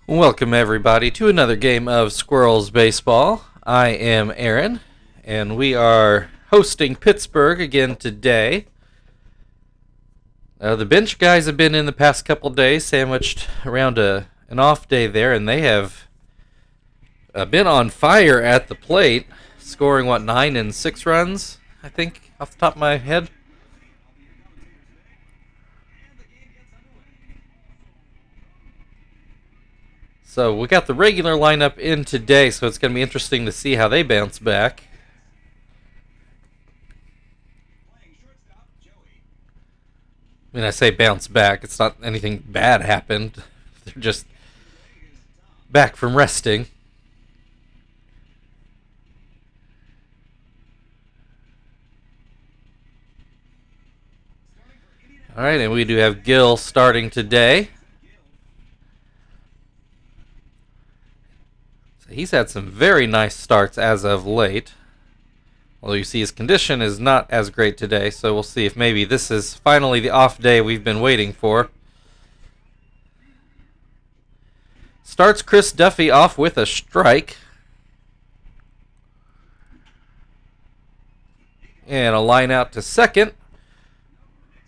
Welcome everybody to another game of Squirrels Baseball. I am Aaron, and we are hosting Pittsburgh again today. The bench guys have been in the past couple days, sandwiched around an off day there, and they have been on fire at the plate, scoring 9 and 6 runs, I think, off the top of my head. So we got the regular lineup in today, so it's going to be interesting to see how they bounce back. I mean, I say bounce back. It's not anything bad happened. They're just back from resting. All right, and we do have Gil starting today. He's had some very nice starts as of late. Although you see his condition is not as great today, so we'll see if maybe this is finally the off day we've been waiting for. Starts Chris Duffy off with a strike. And a line out to second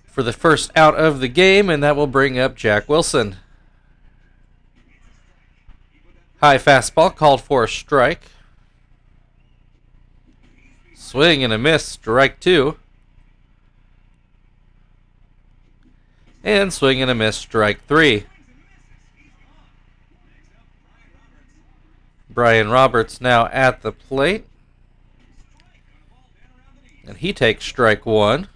for the first out of the game, and that will bring up Jack Wilson. High fastball called for a strike. Swing and a miss, strike 2. And swing and a miss, strike 3. Brian Roberts now at the plate. And he takes strike 1.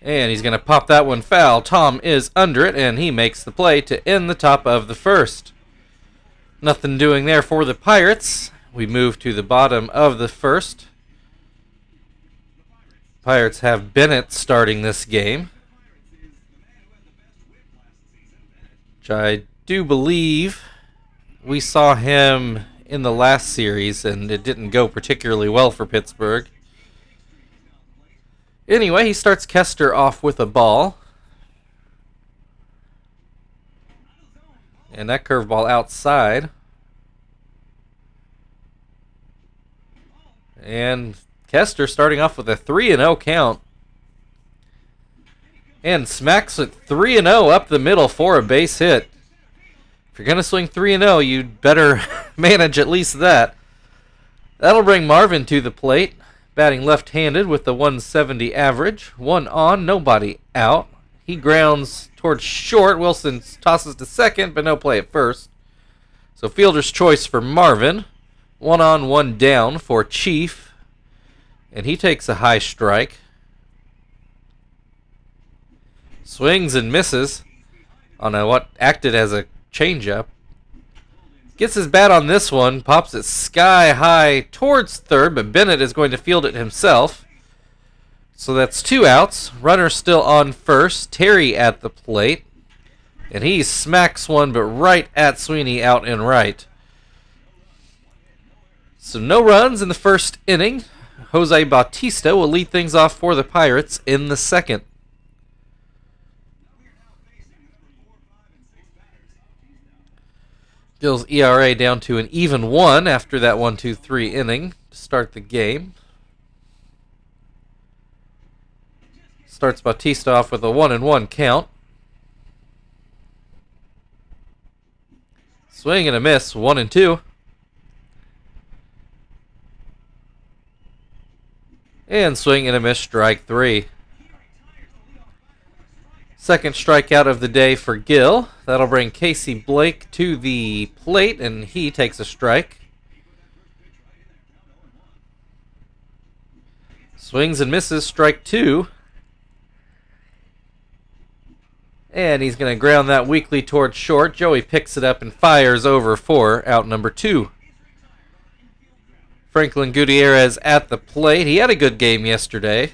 And he's going to pop that one foul. Tom is under it, and he makes the play to end the top of the first. Nothing doing there for the Pirates. We move to the bottom of the first. Pirates have Bennett starting this game, which I do believe we saw him in the last series, and it didn't go particularly well for Pittsburgh. Anyway, he starts Kester off with a ball. And that curveball outside. And Kester starting off with a 3-0 count. And smacks it 3-0 up the middle for a base hit. If you're going to swing 3-0, you'd better manage at least that. That'll bring Marvin to the plate. Batting left-handed with the 170 average. 1 on, nobody out. He grounds towards short. Wilson tosses to second, but no play at first. So fielder's choice for Marvin. 1 on, 1 down for Chief. And he takes a high strike. Swings and misses on what acted as a changeup. Gets his bat on this one, pops it sky high towards third, but Bennett is going to field it himself. So that's 2 outs. Runner still on first. Terry at the plate. And he smacks one, but right at Sweeney out and right. So no runs in the first inning. Jose Bautista will lead things off for the Pirates in the second. Gil's ERA down to an even 1 after that 1-2-3 inning to start the game. Starts Bautista off with a 1-1 count. Swing and a miss, 1-2. And swing and a miss, strike 3. Second strikeout of the day for Gil. That'll bring Casey Blake to the plate, and he takes a strike. Swings and misses, strike 2. And he's going to ground that weakly towards short. Joey picks it up and fires over for out number 2. Franklin Gutierrez at the plate. He had a good game yesterday.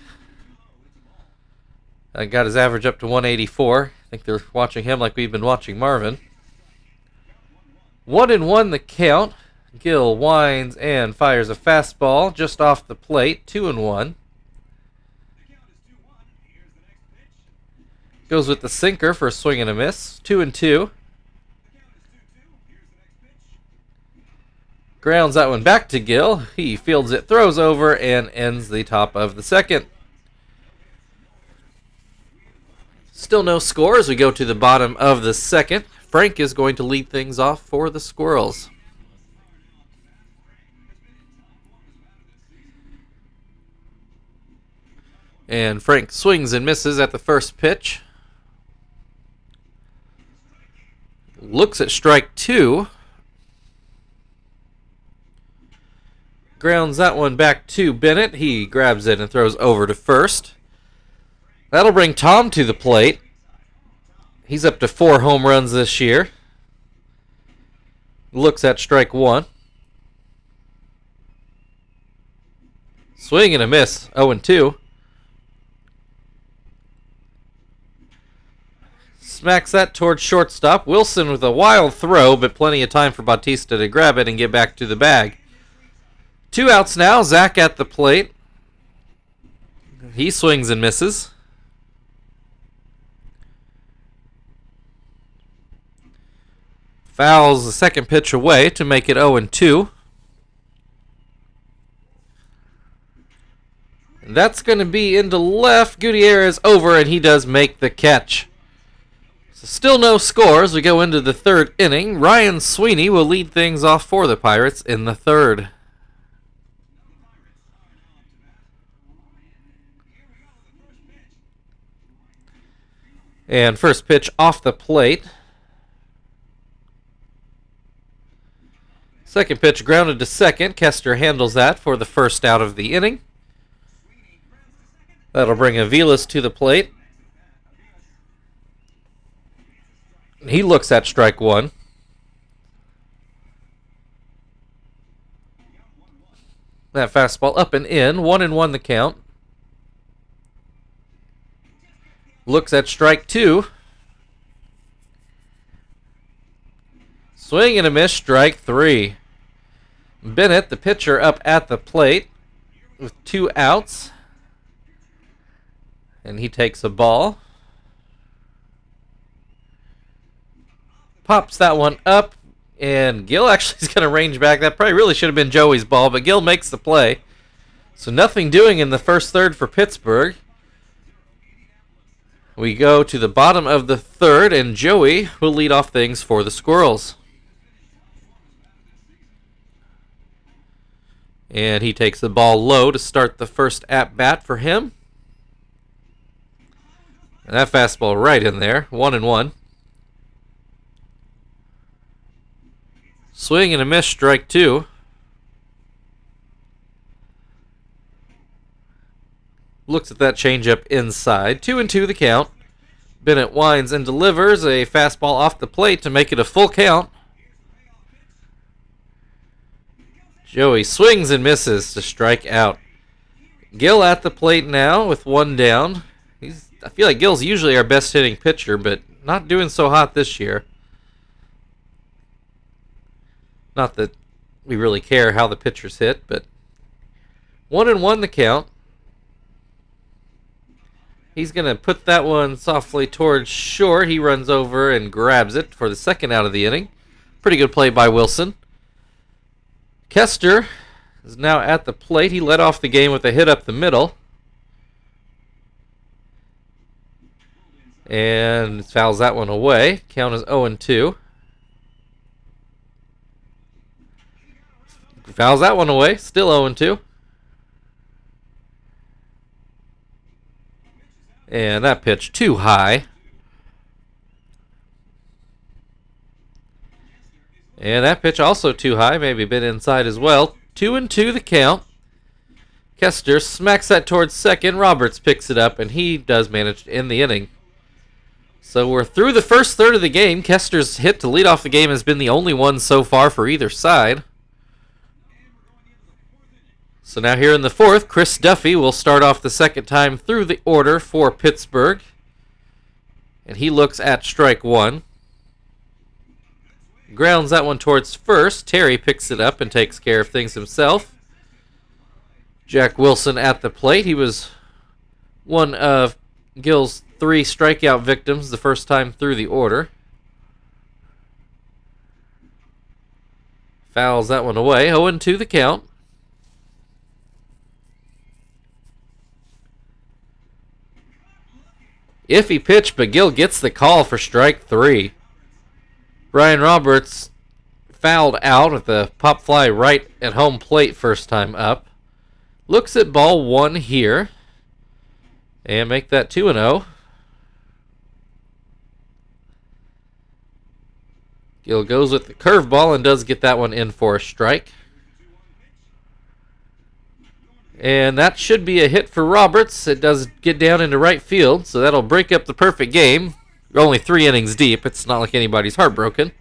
Got his average up to 184. I think they're watching him like we've been watching Marvin. 1-1 the count. Gil winds and fires a fastball just off the plate. 2-1. Goes with the sinker for a swing and a miss. 2-2. Grounds that one back to Gill. He fields it, throws over, and ends the top of the second. Still no score as we go to the bottom of the second. Frank is going to lead things off for the Squirrels. And Frank swings and misses at the first pitch. Looks at strike 2. Grounds that one back to Bennett. He grabs it and throws over to first. That'll bring Tom to the plate. He's up to 4 home runs this year. Looks at strike 1. Swing and a miss. 0-2. Smacks that towards shortstop. Wilson with a wild throw, but plenty of time for Bautista to grab it and get back to the bag. 2 outs now. Zach at the plate. He swings and misses. Fouls the second pitch away to make it 0-2. And that's going to be into left. Gutierrez over, and he does make the catch. So still no score as we go into the third inning. Ryan Sweeney will lead things off for the Pirates in the third. And first pitch off the plate. Second pitch grounded to second. Kester handles that for the first out of the inning. That'll bring Aviles to the plate. He looks at strike 1. That fastball up and in. 1-1 the count. Looks at strike 2. Swing and a miss, strike 3. Bennett, the pitcher, up at the plate with 2 outs. And he takes a ball. Pops that one up, and Gill actually is going to range back. That probably really should have been Joey's ball, but Gill makes the play. So nothing doing in the first third for Pittsburgh. We go to the bottom of the third, and Joey will lead off things for the Squirrels. And he takes the ball low to start the first at-bat for him. And that fastball right in there, 1-1. Swing and a miss, strike 2. Looks at that changeup inside. 2-2 the count. Bennett winds and delivers a fastball off the plate to make it a full count. Joey swings and misses to strike out. Gill at the plate now with 1 down. I feel like Gill's usually our best hitting pitcher, but not doing so hot this year. Not that we really care how the pitchers hit, but 1-1 the count. He's going to put that one softly towards short. He runs over and grabs it for the second out of the inning. Pretty good play by Wilson. Kester is now at the plate. He led off the game with a hit up the middle. And fouls that one away. Count is 0-2. Fouls that one away. Still 0-2. And that pitch too high. And that pitch also too high. Maybe a bit inside as well. 2-2 the count. Kester smacks that towards second. Roberts picks it up, and he does manage to end the inning. So we're through the first third of the game. Kester's hit to lead off the game has been the only one so far for either side. So now here in the fourth, Chris Duffy will start off the second time through the order for Pittsburgh. And he looks at strike 1. Grounds that one towards first. Terry picks it up and takes care of things himself. Jack Wilson at the plate. He was one of Gill's 3 strikeout victims the first time through the order. Fouls that one away. 0-2 the count. Iffy pitch, but Gill gets the call for strike 3. Brian Roberts fouled out with the pop fly right at home plate first time up. Looks at ball 1 here. And make that 2-0. Gill goes with the curveball and does get that one in for a strike. And that should be a hit for Roberts. It does get down into right field, so that'll break up the perfect game. We're only 3 innings deep. It's not like anybody's heartbroken.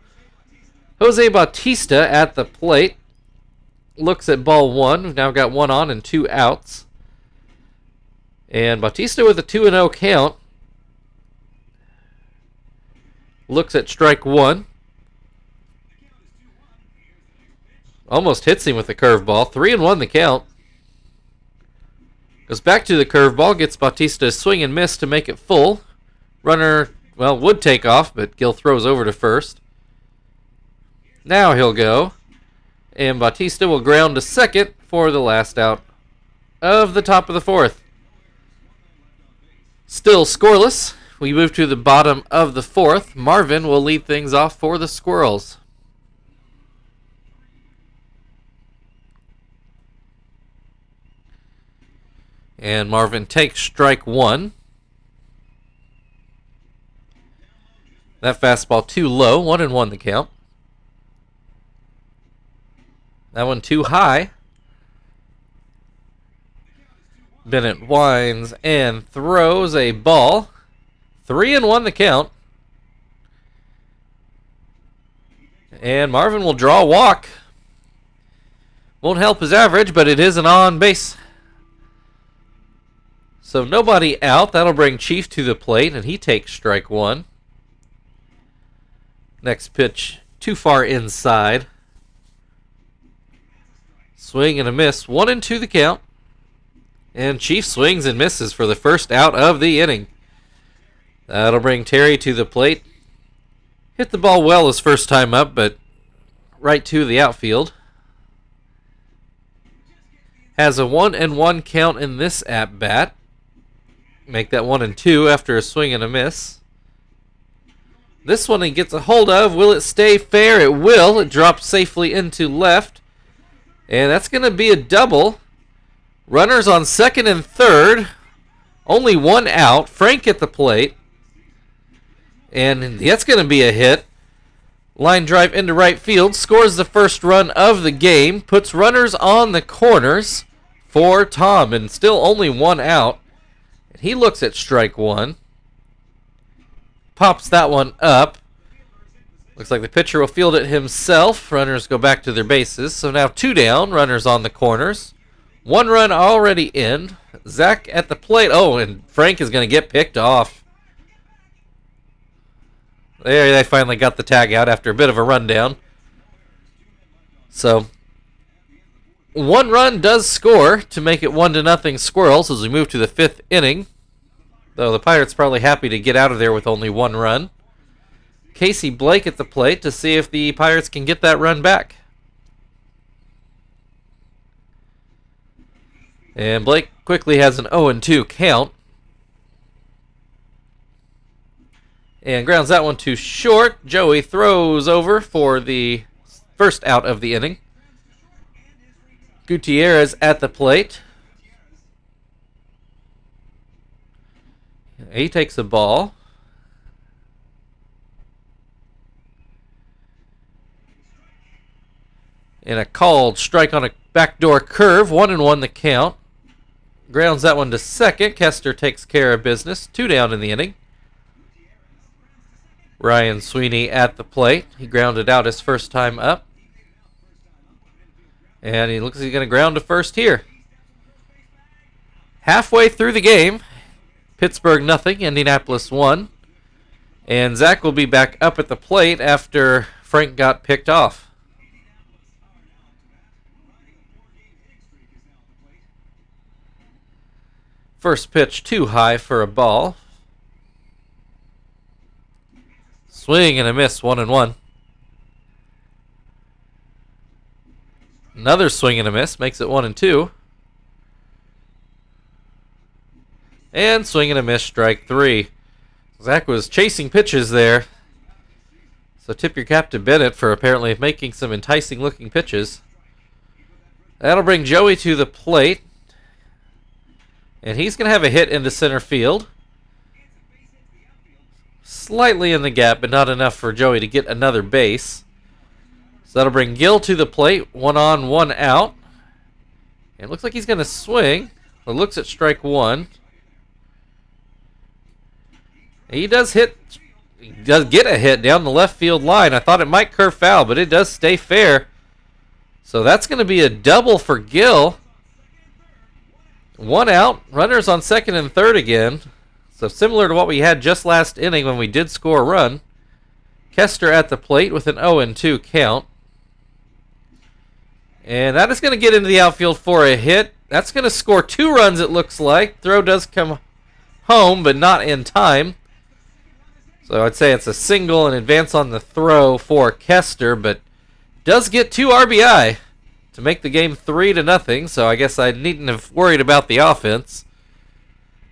Jose Bautista at the plate. Looks at ball 1. We've now got 1 on and 2 outs. And Bautista with a 2-0 count. Looks at strike 1. Almost hits him with the curveball. 3-1 the count. Goes back to the curveball. Gets Bautista a swing and miss to make it full. Runner, well, would take off, but Gill throws over to first. Now he'll go. And Bautista will ground to second for the last out of the top of the 4th. Still scoreless. We move to the bottom of the 4th. Marvin will lead things off for the Squirrels. And Marvin takes strike 1. That fastball too low. 1-1 the count. That one too high. Bennett winds and throws a ball. 3-1 the count. And Marvin will draw a walk. Won't help his average, but it is an on base. So nobody out. That'll bring Chief to the plate, and he takes strike 1. Next pitch, too far inside. Swing and a miss. 1-2 the count. And Chief swings and misses for the first out of the inning. That'll bring Terry to the plate. Hit the ball well his first time up, but right to the outfield. Has a 1-1 count in this at-bat. Make that 1-2 after a swing and a miss. This one he gets a hold of. Will it stay fair? It will. It drops safely into left. And that's going to be a double. Runners on second and third. Only 1 out. Frank at the plate. And that's going to be a hit. Line drive into right field. Scores the first run of the game. Puts runners on the corners for Tom. And still only 1 out. He looks at strike 1. Pops that one up. Looks like the pitcher will field it himself. Runners go back to their bases. So now 2 down. Runners on the corners. 1 run already in. Zach at the plate. Oh, and Frank is going to get picked off. There, they finally got the tag out after a bit of a rundown. So 1 run does score to make it 1-0 Squirrels as we move to the 5th inning. Though the Pirates probably happy to get out of there with only 1 run. Casey Blake at the plate to see if the Pirates can get that run back. And Blake quickly has an 0-2 count. And grounds that one to short. Joey throws over for the first out of the inning. Gutierrez at the plate. He takes a ball. And a called strike on a backdoor curve. 1-1 the count. Grounds that one to second. Kester takes care of business. 2 down in the inning. Ryan Sweeney at the plate. He grounded out his first time up. And he looks like he's going to ground to first here. Halfway through the game, Pittsburgh 0, Indianapolis 1. And Zach will be back up at the plate after Frank got picked off. First pitch too high for a ball. Swing and a miss, 1-1. Another swing and a miss, makes it 1-2. And swing and a miss, strike 3. Zach was chasing pitches there. So tip your cap to Bennett for apparently making some enticing looking pitches. That'll bring Joey to the plate. And he's going to have a hit into center field. Slightly in the gap, but not enough for Joey to get another base. So that'll bring Gil to the plate. 1 on, 1 out. And it looks like he's going to swing. It looks at strike 1. He does get a hit down the left field line. I thought it might curve foul, but it does stay fair. So that's going to be a double for Gil. 1 out. Runners on second and third again. So similar to what we had just last inning when we did score a run. Kester at the plate with an 0-2 count. And that is going to get into the outfield for a hit. That's going to score 2 runs, it looks like. Throw does come home, but not in time. So I'd say it's a single and advance on the throw for Kester, but does get 2 RBI to make the game 3-0. So I guess I needn't have worried about the offense.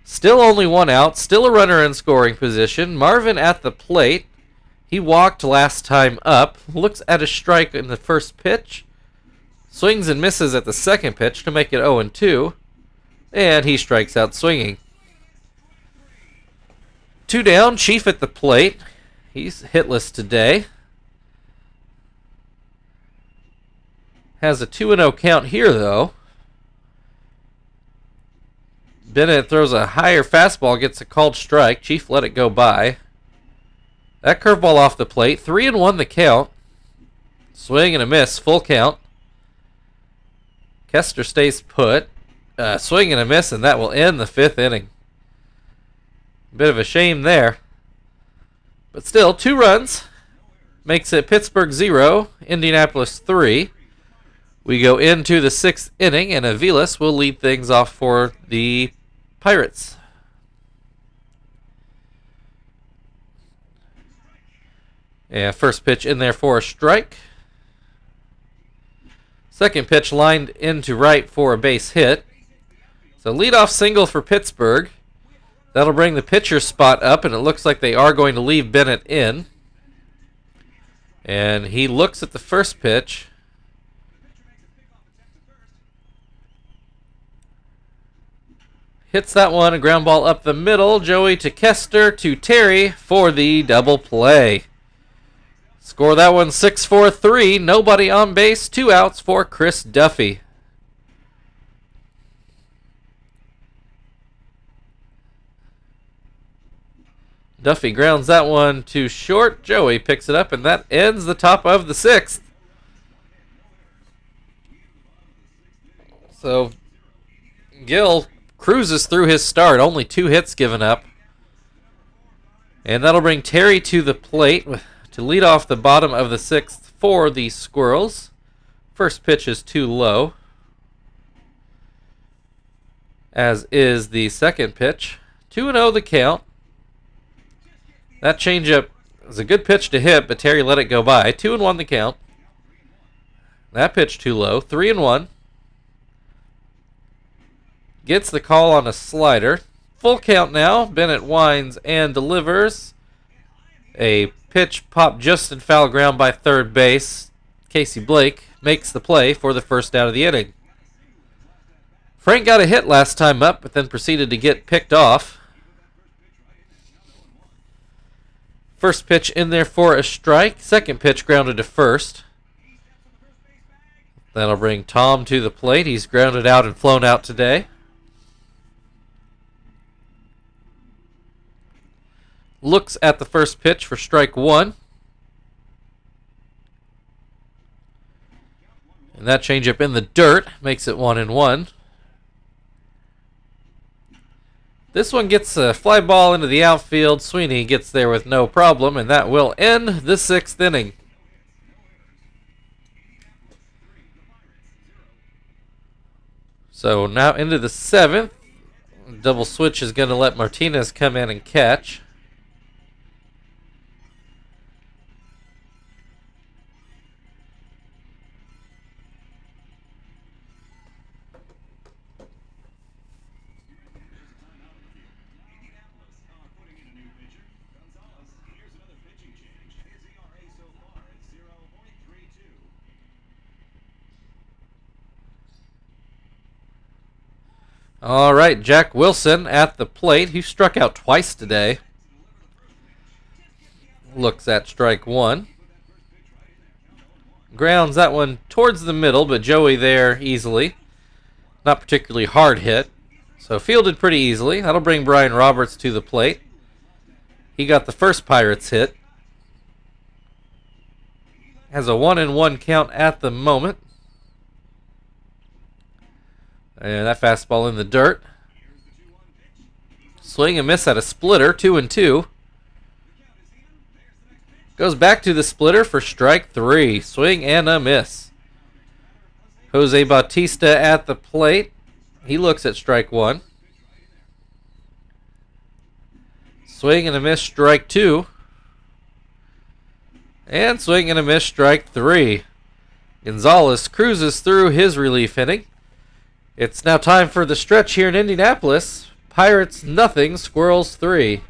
Still only 1 out, still a runner in scoring position. Marvin at the plate. He walked last time up. Looks at a strike in the first pitch. Swings and misses at the second pitch to make it 0-2. And he strikes out swinging. 2 down, Chief at the plate. He's hitless today. Has a 2-0 count here, though. Bennett throws a higher fastball, gets a called strike. Chief let it go by. That curveball off the plate. 3-1 the count. Swing and a miss, full count. Kester stays put. Swing and a miss, and that will end the 5th inning. Bit of a shame there. But still, 2 runs. Makes it Pittsburgh 0, Indianapolis 3. We go into the 6th inning, and Aviles will lead things off for the Pirates. Yeah, first pitch in there for a strike. Second pitch lined into right for a base hit. So leadoff single for Pittsburgh. That'll bring the pitcher spot up, and it looks like they are going to leave Bennett in. And he looks at the first pitch. Hits that one, a ground ball up the middle. Joey to Kester to Terry for the double play. Score that one 6-4-3. Nobody on base. 2 outs for Chris Duffy. Duffy grounds that one to short. Joey picks it up, and that ends the top of the 6th. So Gil cruises through his start. Only 2 hits given up. And that'll bring Terry to the plate to lead off the bottom of the 6th for the Squirrels. First pitch is too low, as is the second pitch. 2-0 the count. That changeup was a good pitch to hit, but Terry let it go by. 2-1 the count. That pitch too low. 3-1. Gets the call on a slider. Full count now. Bennett winds and delivers. A pitch popped just in foul ground by third base. Casey Blake makes the play for the first out of the inning. Frank got a hit last time up, but then proceeded to get picked off. First pitch in there for a strike. Second pitch grounded to first. That'll bring Tom to the plate. He's grounded out and flown out today. Looks at the first pitch for strike 1. And that changeup in the dirt makes it 1-1. This one gets a fly ball into the outfield. Sweeney gets there with no problem, and that will end the 6th inning. So now into the 7th. Double switch is going to let Martinez come in and catch. All right, Jack Wilson at the plate. He struck out twice today. Looks at strike one. Grounds that one towards the middle, but Joey there easily. Not particularly hard hit. So fielded pretty easily. That'll bring Brian Roberts to the plate. He got the first Pirates hit. Has a 1-1 count at the moment. And that fastball in the dirt. Swing and miss at a splitter, 2-2. Goes back to the splitter for strike three. Swing and a miss. Jose Bautista at the plate. He looks at strike one. Swing and a miss, strike two. And swing and a miss, strike three. Gonzalez cruises through his relief inning. It's now time for the stretch here in Indianapolis. Pirates nothing, Squirrels 3.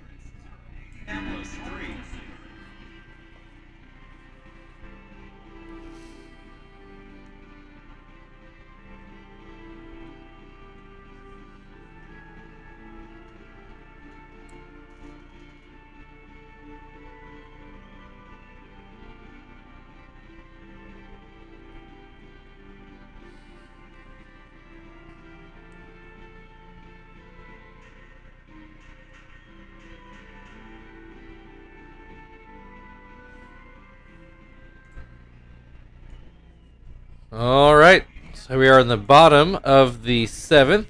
All right, so we are in the bottom of the seventh.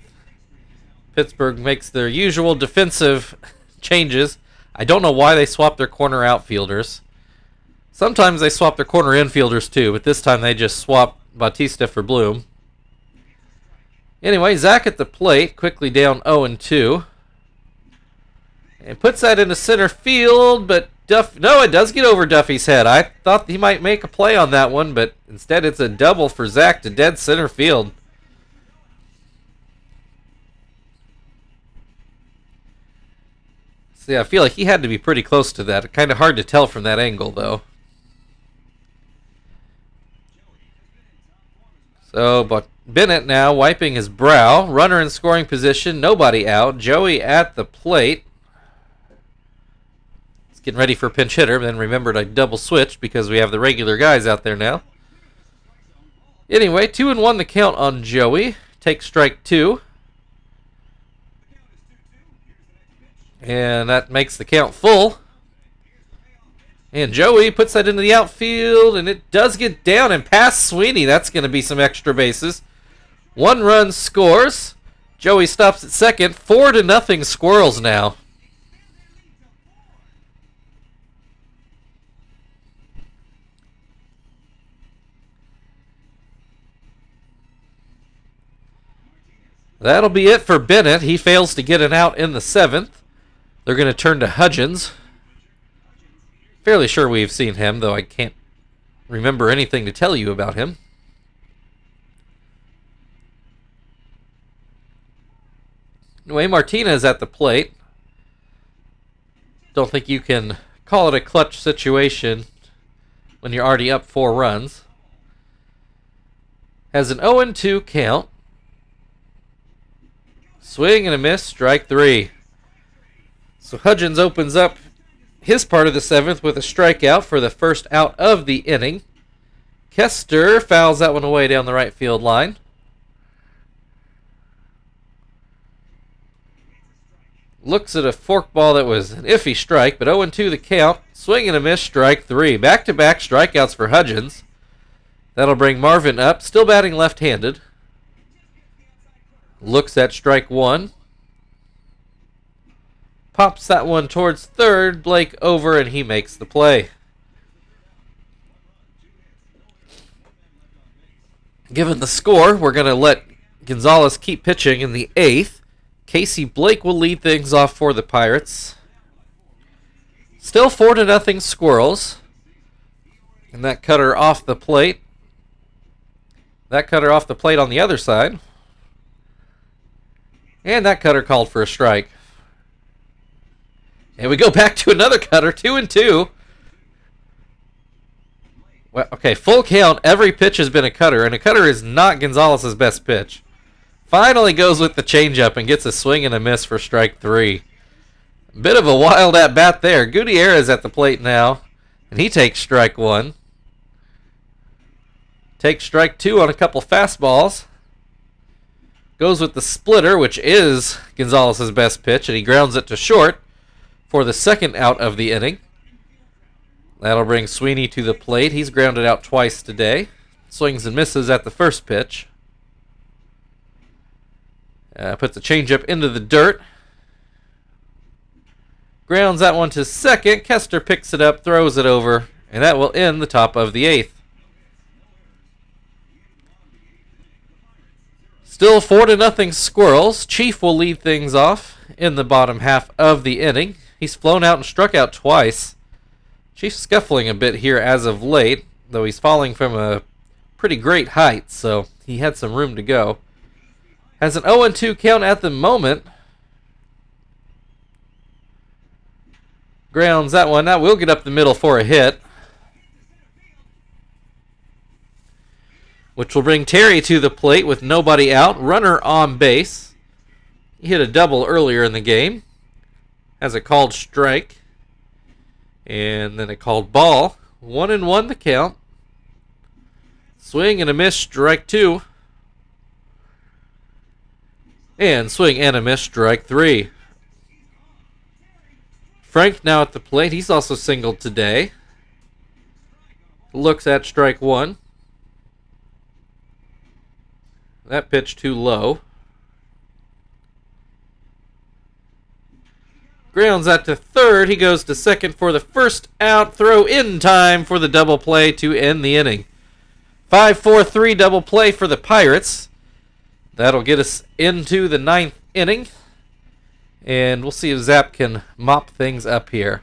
Pittsburgh makes their usual defensive changes. I don't know why they swapped their corner outfielders. Sometimes they swap their corner infielders too, but this time they just swapped Bautista for Bloom. Anyway, Zach at the plate, quickly down 0-2. And puts that into center field, but no, it does get over Duffy's head. I thought he might make a play on that one, but instead it's a double for Zach to dead center field. See, I feel like he had to be pretty close to that. Kind of hard to tell from that angle, though. So, but Bennett now wiping his brow. Runner in scoring position. Nobody out. Joey at the plate. Getting ready for a pinch hitter, then remembered I double switched because we have the regular guys out there now. Anyway, 2-1 the count on Joey. Takes strike two. And that makes the count full. And Joey puts that into the outfield, and it does get down and past Sweeney. That's going to be some extra bases. 1 run scores. Joey stops at second. 4-0 Squirrels now. That'll be it for Bennett. He fails to get an out in the 7th. They're going to turn to Hudgens. Fairly sure we've seen him, though I can't remember anything to tell you about him. Anyway, Martinez at the plate. Don't think you can call it a clutch situation when you're already up 4 runs. Has an 0-2 count. Swing and a miss, strike 3. So Hudgens opens up his part of the 7th with a strikeout for the first out of the inning. Kester fouls that one away down the right field line. Looks at a forkball that was an iffy strike, but 0-2 the count. Swing and a miss, strike 3. Back-to-back strikeouts for Hudgens. That'll bring Marvin up, still batting left-handed. Looks at strike 1. Pops that one towards third. Blake over, and he makes the play. Given the score, we're going to let Gonzalez keep pitching in the 8th. Casey Blake will lead things off for the Pirates. Still 4-0 Squirrels. And that cutter off the plate. That cutter off the plate on the other side. And that cutter called for a strike. And we go back to another cutter, 2-2. Well, okay, full count. Every pitch has been a cutter, and a cutter is not Gonzalez's best pitch. Finally goes with the changeup and gets a swing and a miss for strike 3. Bit of a wild at bat there. Gutierrez at the plate now, and he takes strike 1. Takes strike 2 on a couple fastballs. Goes with the splitter, which is Gonzalez's best pitch, and he grounds it to short for the second out of the inning. That'll bring Sweeney to the plate. He's grounded out twice today. Swings and misses at the first pitch. Puts the changeup into the dirt. Grounds that one to second. Kester picks it up, throws it over, and that will end the top of the 8th. Still 4-0 Squirrels. Chief will lead things off in the bottom half of the inning. He's flown out and struck out twice. Chief scuffling a bit here as of late, though he's falling from a pretty great height, so he had some room to go. Has an 0-2 count at the moment. Grounds that one. That will get up the middle for a hit, which will bring Terry to the plate with nobody out. Runner on base. He hit a double earlier in the game. Has a called strike. And then a called ball. 1-1 the count. Swing and a miss, strike 2. And swing and a miss, strike 3. Frank now at the plate. He's also singled today. Looks at strike 1. That pitch too low. Grounds that to third. He goes to second for the first out. Throw in time for the double play to end the inning. 5-4-3 double play for the Pirates. That'll get us into the 9th inning. And we'll see if Zap can mop things up here.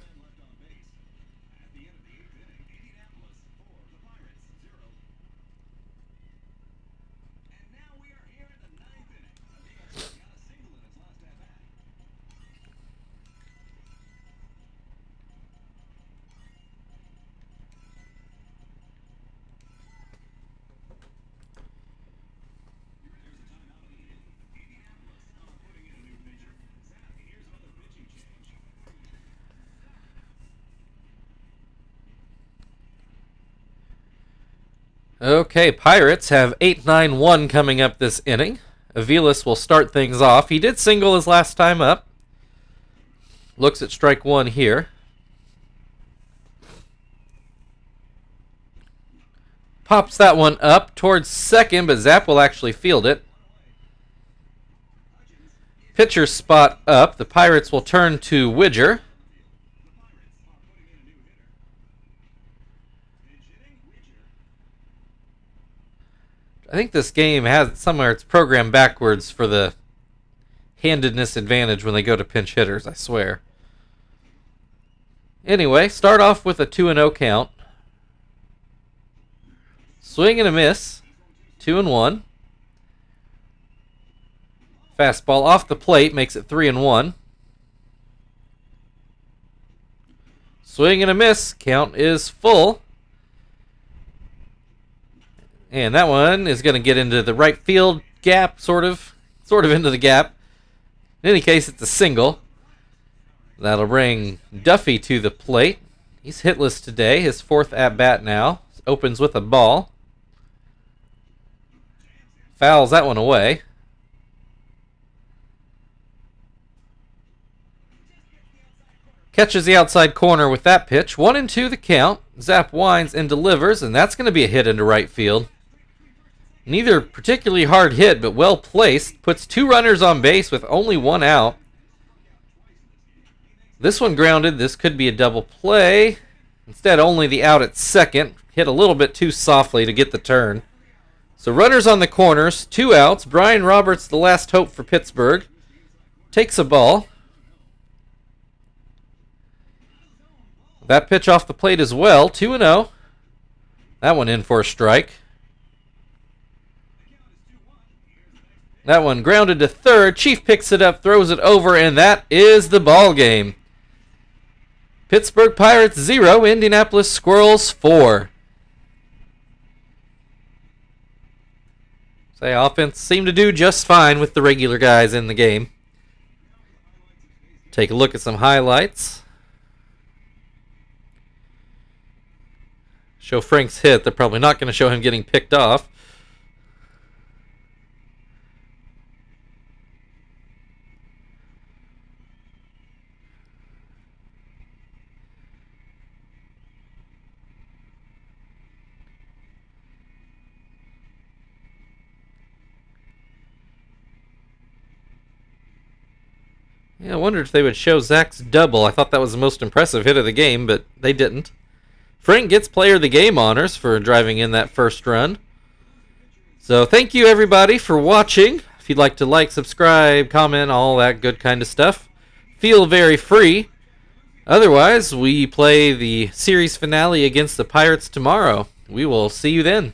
Okay, Pirates have 8-9-1 coming up this inning. Aviles will start things off. He did single his last time up. Looks at strike 1 here. Pops that one up towards second, but Zap will actually field it. Pitcher spot up. The Pirates will turn to Widger. I think this game has somewhere it's programmed backwards for the handedness advantage when they go to pinch hitters, I swear. Anyway, start off with a 2-0 count. Swing and a miss. 2-1. Fastball off the plate makes it 3-1. Swing and a miss. Count is full. And that one is going to get into the right field gap, sort of into the gap. In any case, it's a single. That'll bring Duffy to the plate. He's hitless today, his 4th at-bat now. Opens with a ball. Fouls that one away. Catches the outside corner with that pitch. 1-2 the count. Zap winds and delivers, and that's going to be a hit into right field. Neither particularly hard hit, but well placed. Puts 2 runners on base with only 1 out. This one grounded. This could be a double play. Instead, only the out at second. Hit a little bit too softly to get the turn. So runners on the corners. 2 outs. Brian Roberts, the last hope for Pittsburgh. Takes a ball. That pitch off the plate as well. 2-0. That one in for a strike. That one grounded to third. Chief picks it up, throws it over, and that is the ball game. Pittsburgh Pirates 0, Indianapolis Squirrels 4. Say, offense seemed to do just fine with the regular guys in the game. Take a look at some highlights. Show Frank's hit. They're probably not going to show him getting picked off. Yeah, I wondered if they would show Zach's double. I thought that was the most impressive hit of the game, but they didn't. Frank gets player of the game honors for driving in that first run. So thank you everybody for watching. If you'd like to like, subscribe, comment, all that good kind of stuff, feel very free. Otherwise, we play the series finale against the Pirates tomorrow. We will see you then.